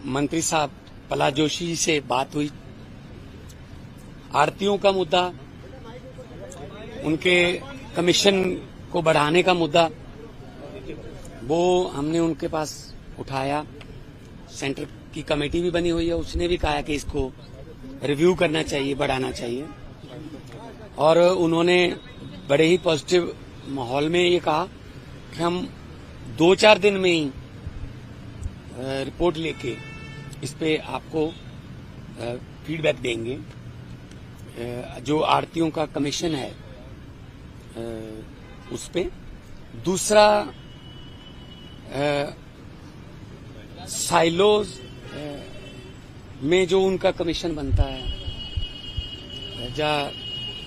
मंत्री साहब प्रहलाद जोशी जी से बात हुई। आड़तियों का मुद्दा, उनके कमीशन को बढ़ाने का मुद्दा, वो हमने उनके पास उठाया। सेंटर की कमेटी भी बनी हुई है, उसने भी कहा कि इसको रिव्यू करना चाहिए, बढ़ाना चाहिए। और उन्होंने बड़े ही पॉजिटिव माहौल में ये कहा कि हम 2-4 दिन में ही रिपोर्ट लेके इस पे आपको फीडबैक देंगे। जो आड़तियों का कमीशन है उस पे। दूसरा, साइलोज में जो उनका कमीशन बनता है, या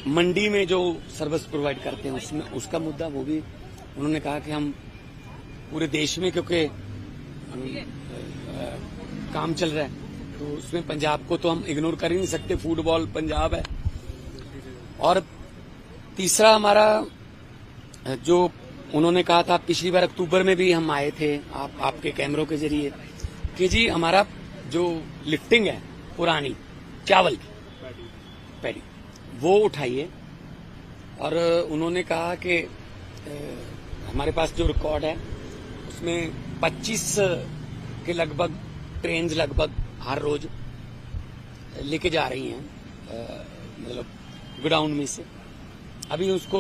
मंडी में जो सर्विस प्रोवाइड करते हैं उसमें उसका मुद्दा, वो भी उन्होंने कहा कि हम पूरे देश में, क्योंकि काम चल रहा है तो उसमें पंजाब को तो हम इग्नोर कर ही नहीं सकते, फुटबॉल पंजाब है। और तीसरा हमारा जो उन्होंने कहा था, पिछली बार अक्टूबर में भी हम आए थे आपके कैमरों के जरिए, कि जी हमारा जो लिफ्टिंग है पुरानी चावल की पैडी, वो उठाइए। और उन्होंने कहा कि हमारे पास जो रिकॉर्ड है उसमें 25 के लगभग ट्रेन लगभग हर रोज लेके जा रही हैं, मतलब गोडाउन में से। अभी उसको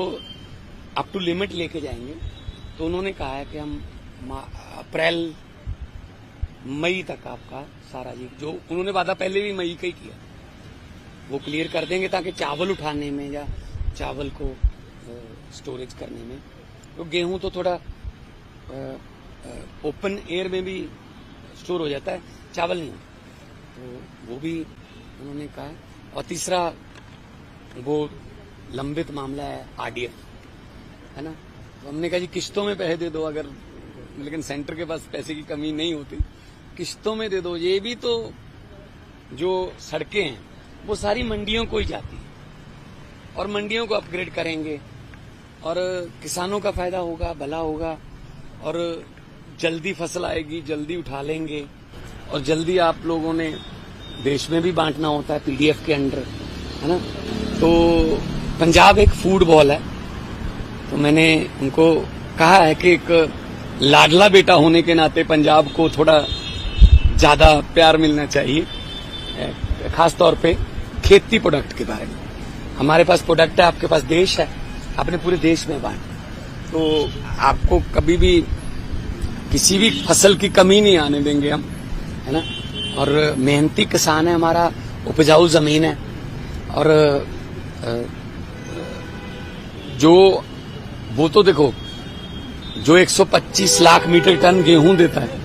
अप टू लिमिट लेके जाएंगे। तो उन्होंने कहा है कि हम अप्रैल मई तक आपका सारा जी, जो उन्होंने वादा पहले भी मई का ही किया, वो क्लियर कर देंगे, ताकि चावल उठाने में या चावल को स्टोरेज करने में। तो गेहूं तो थोड़ा ओपन एयर में भी स्टोर हो जाता है, चावल नहीं होता, तो वो भी उन्होंने कहा है। और तीसरा, वो लंबित मामला है आरडीएफ, है ना। तो हमने कहा जी किश्तों में पैसे दे दो, अगर, लेकिन सेंटर के पास पैसे की कमी नहीं होती, किश्तों में दे दो। ये भी तो जो सड़कें हैं वो सारी मंडियों को ही जाती है, और मंडियों को अपग्रेड करेंगे और किसानों का फायदा होगा, भला होगा, और जल्दी फसल आएगी, जल्दी उठा लेंगे। और जल्दी आप लोगों ने देश में भी बांटना होता है पीडीएफ के अंडर, है ना। तो पंजाब एक फूड बॉल है, तो मैंने उनको कहा है कि एक लाडला बेटा होने के नाते पंजाब को थोड़ा ज्यादा प्यार मिलना चाहिए, खासतौर पे खेती प्रोडक्ट के बारे में। हमारे पास प्रोडक्ट है, आपके पास देश है, अपने पूरे देश में बांट, तो आपको कभी भी किसी भी फसल की कमी नहीं आने देंगे हम, है ना। और मेहनती किसान है हमारा, उपजाऊ जमीन है। और जो वो तो देखो, जो 125 लाख मीट्रिक टन गेहूं देता है,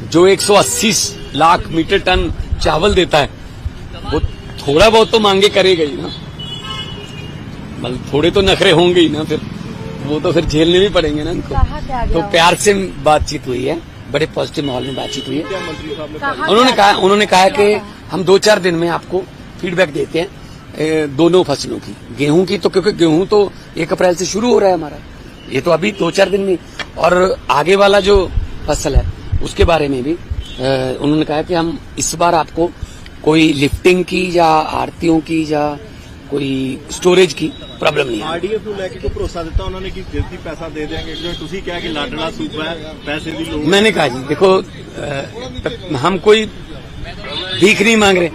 जो 180 लाख मीट्रिक टन चावल देता है, वो थोड़ा बहुत तो मांगे करेगा ही ना, मतलब थोड़े तो नखरे होंगे ही ना, फिर वो तो फिर झेलने भी पड़ेंगे ना उनको। तो प्यार से बातचीत हुई है, बड़े पॉजिटिव माहौल में बातचीत हुई है। उन्होंने कहा कि हम 2-4 दिन में आपको फीडबैक देते हैं दोनों फसलों की, गेहूं की तो, क्योंकि गेहूं तो 1 अप्रैल से शुरू हो रहा है हमारा, ये तो अभी 2-4 दिन में। और आगे वाला जो फसल है उसके बारे में भी उन्होंने कहा कि हम इस बार आपको कोई लिफ्टिंग की या आड़तियों की या कोई स्टोरेज की प्रॉब्लम नहीं है। आरडीएफ ਨੂੰ ਲੈ ਕੇ ਕੋਈ ਭਰੋਸਾ ਦਿੱਤਾ ਉਹਨਾਂ ਨੇ कि जल्दी पैसा दे देंगे, जो ਤੁਸੀਂ ਕਿਹਾ कि लाडला सूबा है, पैसे की लोड़। मैंने कहा जी देखो, हम कोई भीख नहीं मांग रहे।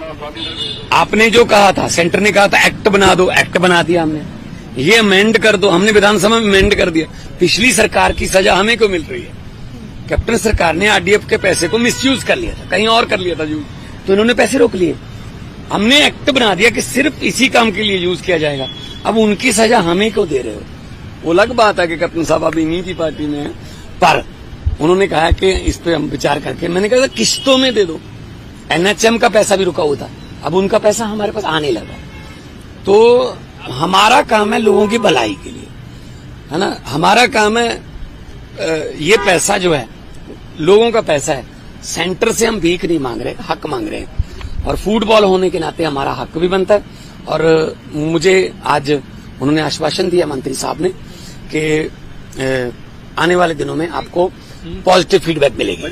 आपने जो कहा था, सेंटर ने कहा था एक्ट बना दो, एक्ट बना दिया हमने, ये अमेंड कर दो, हमने विधानसभा में अमेंड कर दिया। पिछली सरकार की सजा हमें क्यों मिल रही है? कैप्टन सरकार ने आरडीएफ के पैसे को मिसयूज कर लिया था, कहीं और कर लिया था यूज, तो इन्होंने पैसे रोक लिए। हमने एक्ट बना दिया कि सिर्फ इसी काम के लिए यूज किया जाएगा। अब उनकी सजा हमें क्यों दे रहे हो? वो अलग बात है कि कैप्टन साहब अभी इन्हीं की पार्टी में है, पर उन्होंने कहा कि इस पे हम विचार करके, मैंने कहा किश्तों में दे दो। एनएचएम का पैसा भी रुका हुआ था, अब उनका पैसा हमारे पास आने लगा। तो हमारा काम है लोगों की भलाई के लिए, है ना। हमारा काम है, ये पैसा जो है लोगों का पैसा है, सेंटर से हम भीख नहीं मांग रहे, हक मांग रहे हैं। और फुटबॉल होने के नाते हमारा हक भी बनता है। और मुझे आज उन्होंने आश्वासन दिया मंत्री साहब ने कि आने वाले दिनों में आपको पॉजिटिव फीडबैक मिलेगी।